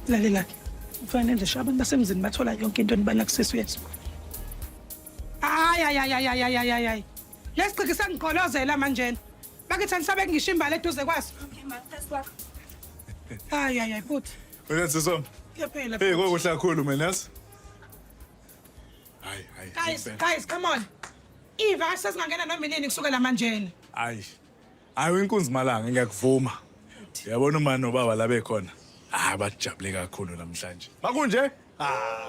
Lalela ke. Kufanele nje abantu basemzini bathola yonke into enibana kusisi wethu. Ay. Lesiciki sengigqolozela manje. Bakithi anisabe ngisho imbali eduze kwaso. Ay futhi. Wena sisoma. Kuyaphela. Hey kokuhle kakhulu mina yazi. Guys, come on. Iva sesingangena noma inini kusukela manje. Hayi wenkunzi malanga ngiyakuvuma. Uyabona uma nobaba la bekhona. Bajabule kakhulu namhlanje. Makunje?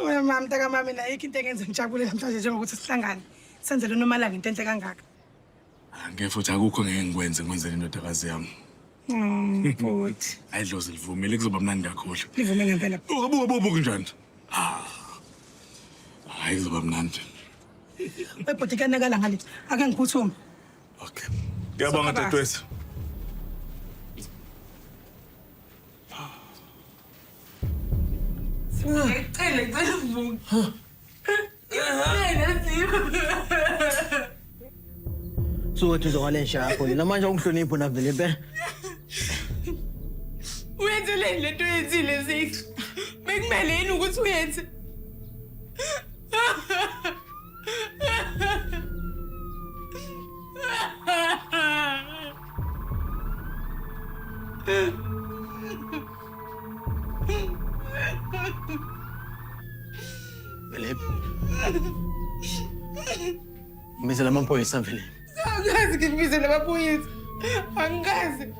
Wena mama mntaka mama mina yikho into engenza ngijabule namhlanje njengokuthi sihlangane. Senzele nomalanga into enhle kangaka. Ngeke futhi akukho ngeke ngikwenze ngikwenzele indodakazi yami. Futhi. Ayidlozi livumile kuzoba mnandi kakhulu. Livume ngempela. Ubuka kunjani? Hayi kuzoba mnandi. Webhodi kanakala ngale. Ake ngiphuthume. Okay. Ngiyabonga dadewethu. Ngicela uvuka. Suthi uzowalensha yakho yena manje ungihlonipho navele impela. Uyenzele lento yenzile Zix. Bekumele yini ukuthi uyenze? Philip. Mbizela amaphoyisa Philip. Angazi ngibizele amaphoyisa. Angazi.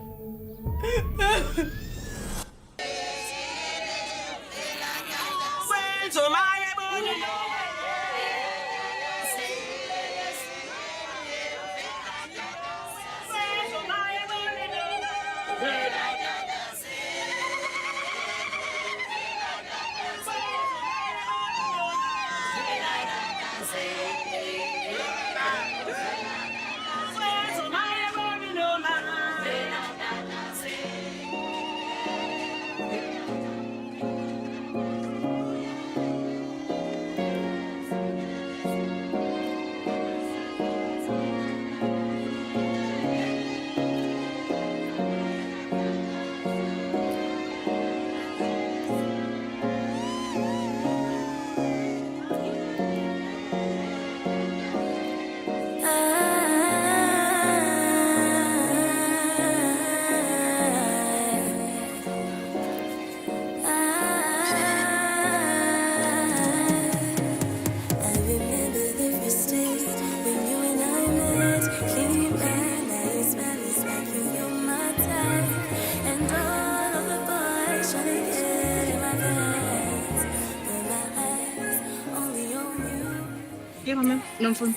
Yebo mama, nomfundi.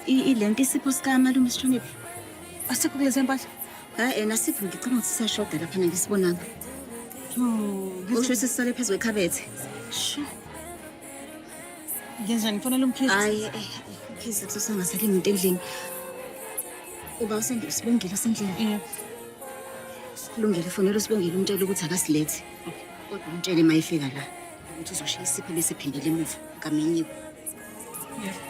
Ilento isipho sika malume Sithuniphi. Asikho kulezi empahla. Hayi nasipho ngicela ukuthi sisashoda lapha ngisibonanga. Usho sisale phezulu ekhabethe. Sho. Ngenzani kufanele umkhize? Hayi ukhize kusangasali umuntu endlini. Uba usendisibongile sendlini. Yebo. Kulungile fonela usibongile umtshela ukuthi akasilethe. Kodwa umtshele mayifika la ukuthi uzoshiya isipho bese phindele emuva ngamenyiwe. Yebo.